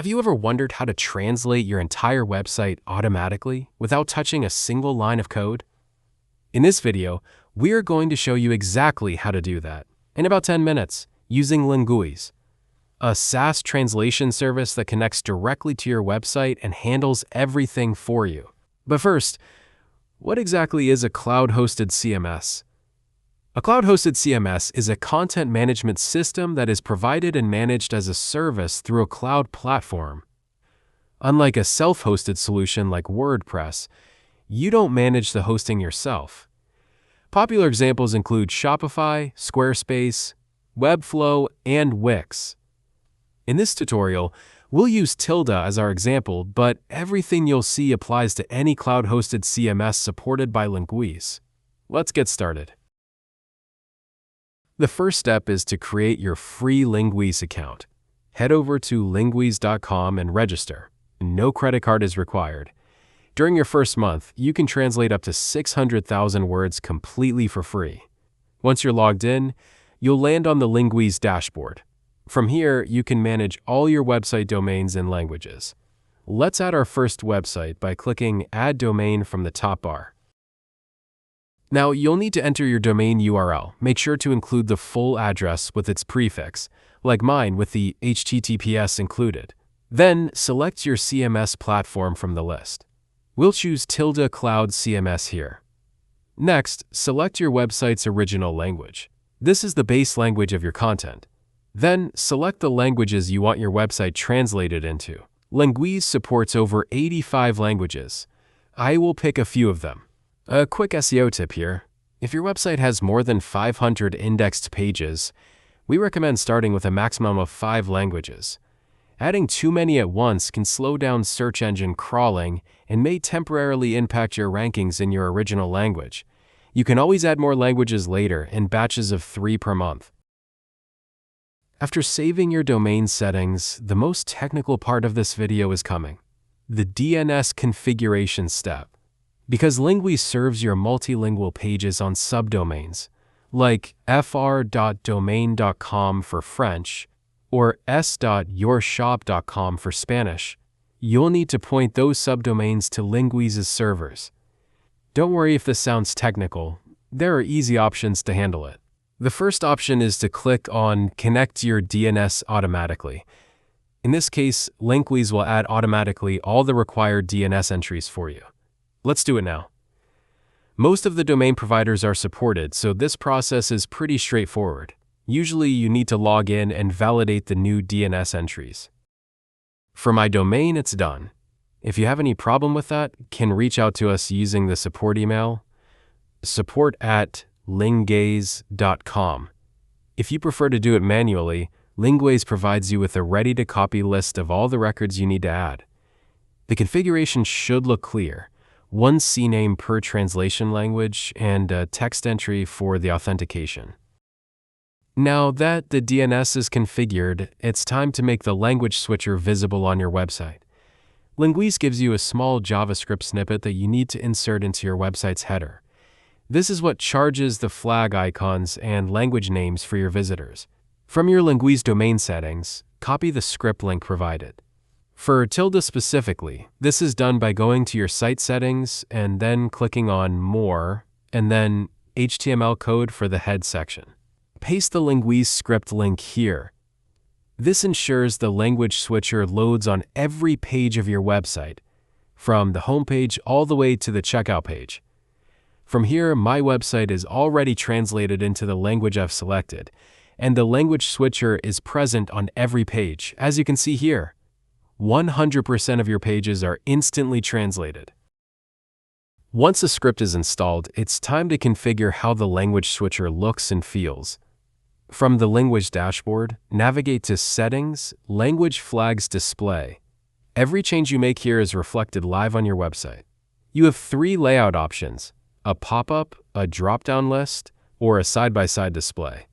you ever wondered how to translate your entire website automatically without touching a single line of code? In this video, we're going to show you exactly how to do that in about 10 minutes using Linguise, a SaaS translation service that connects directly to your website and handles everything for you. But first, what exactly is a cloud-hosted CMS? A cloud-hosted CMS is a content management system that is provided and managed as a service through a cloud platform. Unlike a self-hosted solution like WordPress, you don't manage the hosting yourself. Popular examples include Shopify, Squarespace, Webflow, and Wix. In this tutorial, we'll use Tilde as our example, but everything you'll see applies to any cloud-hosted CMS supported by Linguise. Let's get started. The first step is to create your free Linguise account. Head over to linguise.com and register. No credit card is required. During your first month, you can translate up to 600,000 words completely for free. Once you're logged in, you'll land on the Linguise dashboard. From here, you can manage all your website domains and languages. Let's add our first website by clicking Add Domain from the top bar. Now, you'll need to enter your domain URL. Make sure to include the full address with its prefix, like mine with the HTTPS included. Then, select your CMS platform from the list. We'll choose Tilde Cloud CMS here. Next, select your website's original language. This is the base language of your content. Then, select the languages you want your website translated into. Linguise supports over 85 languages. I will pick a few of them. A quick SEO tip here. If your website has more than 500 indexed pages, we recommend starting with a maximum of 5 languages. Adding too many at once can slow down search engine crawling and may temporarily impact your rankings in your original language. You can always add more languages later in batches of 3 per month. After saving your domain settings, the most technical part of this video is coming: the DNS configuration step. Because Linguise serves your multilingual pages on subdomains, like fr.domain.com for French or s.yourshop.com for Spanish, you'll need to point those subdomains to Linguise's servers. Don't worry if this sounds technical. There are easy options to handle it. The first option is to click on Connect your DNS automatically. In this case, Linguise will add automatically all the required DNS entries for you. Let's do it now. Most of the domain providers are supported, so this process is pretty straightforward. Usually, you need to log in and validate the new DNS entries. For my domain, it's done. If you have any problem with that, can reach out to us using the support email, support@linguise.com. If you prefer to do it manually, Linguise provides you with a ready-to-copy list of all the records you need to add. The configuration should look clear: one CNAME per translation language and a text entry for the authentication. Now that the DNS is configured, it's time to make the language switcher visible on your website. Linguise gives you a small JavaScript snippet that you need to insert into your website's header. This is what charges the flag icons and language names for your visitors. From your Linguise domain settings, copy the script link provided. For Tilde specifically, this is done by going to your site settings and then clicking on More, and then HTML code for the head section. Paste the Linguise script link here. This ensures the language switcher loads on every page of your website, from the homepage all the way to the checkout page. From here, my website is already translated into the language I've selected, and the language switcher is present on every page, as you can see here. 100% of your pages are instantly translated. Once a script is installed, it's time to configure how the language switcher looks and feels. From the Linguise dashboard, navigate to Settings, Language Flags Display. Every change you make here is reflected live on your website. You have 3 layout options: a pop-up, a drop-down list, or a side-by-side display.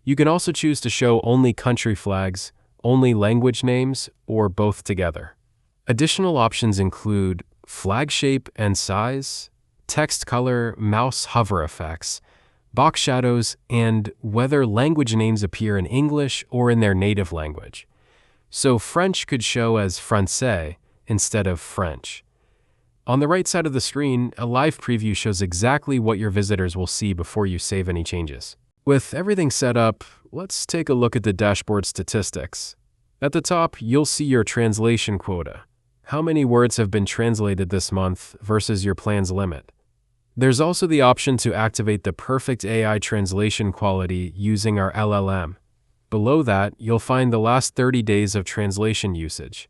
You can also choose to show only country flags, only language names, or both together. Additional options include flag shape and size, text color, mouse hover effects, box shadows, and whether language names appear in English or in their native language. so French could show as français instead of French. On the right side of the screen, a live preview shows exactly what your visitors will see before you save any changes. With everything set up, let's take a look at the dashboard statistics. At the top, you'll see your translation quota. How many words have been translated this month versus your plan's limit? There's also the option to activate the perfect AI translation quality using our LLM. Below that, you'll find the last 30 days of translation usage.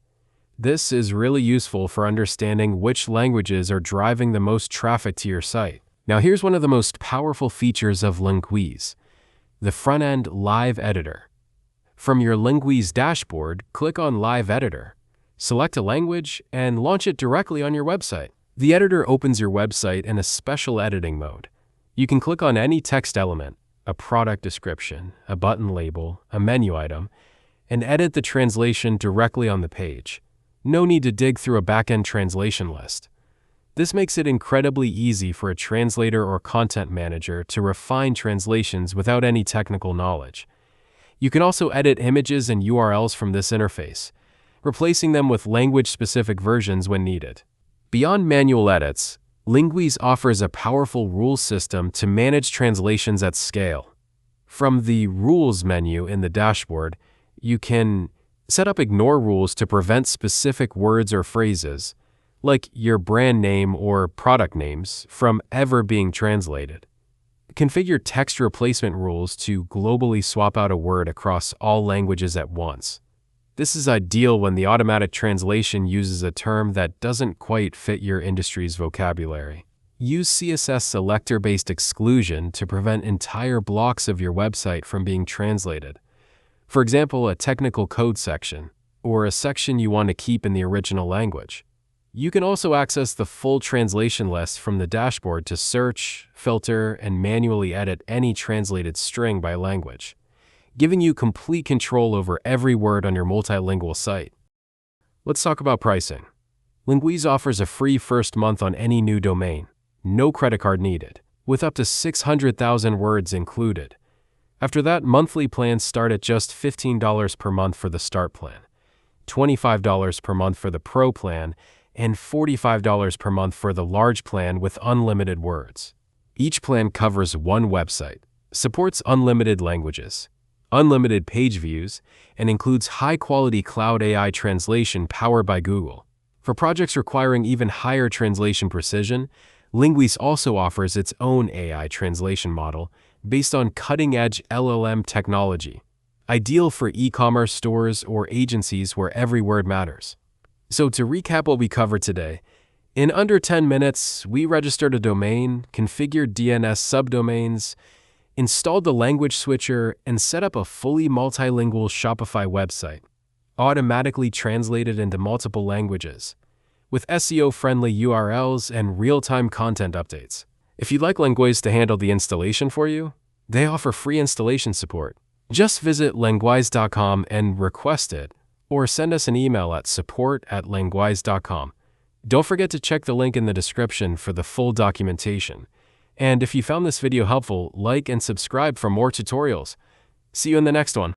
This is really useful for understanding which languages are driving the most traffic to your site. Now here's one of the most powerful features of Linguise, the front-end Live Editor. From your Linguise dashboard, click on Live Editor, select a language, and launch it directly on your website. The editor opens your website in a special editing mode. You can click on any text element, a product description, a button label, a menu item, and edit the translation directly on the page. No need to dig through a back-end translation list. This makes it incredibly easy for a translator or content manager to refine translations without any technical knowledge. You can also edit images and URLs from this interface, replacing them with language-specific versions when needed. Beyond manual edits, Linguise offers a powerful rules system to manage translations at scale. From the Rules menu in the dashboard, you can set up ignore rules to prevent specific words or phrases, like your brand name or product names, from ever being translated. Configure text replacement rules to globally swap out a word across all languages at once. This is ideal when the automatic translation uses a term that doesn't quite fit your industry's vocabulary. Use CSS selector-based exclusion to prevent entire blocks of your website from being translated. For example, a technical code section, or a section you want to keep in the original language. You can also access the full translation list from the dashboard to search, filter, and manually edit any translated string by language, giving you complete control over every word on your multilingual site. Let's talk about pricing. Linguise offers a free first month on any new domain, no credit card needed, with up to 600,000 words included. After that, monthly plans start at just $15 per month for the start plan, $25 per month for the pro plan, and $45 per month for the large plan with unlimited words. Each plan covers one website, supports unlimited languages, unlimited page views, and includes high-quality cloud AI translation powered by Google. For projects requiring even higher translation precision, Linguise also offers its own AI translation model based on cutting-edge LLM technology, ideal for e-commerce stores or agencies where every word matters. So to recap what we covered today, in under 10 minutes, we registered a domain, configured DNS subdomains, installed the language switcher, and set up a fully multilingual Shopify website, automatically translated into multiple languages, with SEO-friendly URLs and real-time content updates. If you'd like Linguise to handle the installation for you, they offer free installation support. Just visit linguise.com and request it, or send us an email at support@linguise.com. Don't forget to check the link in the description for the full documentation. And if you found this video helpful, like and subscribe for more tutorials. See you in the next one.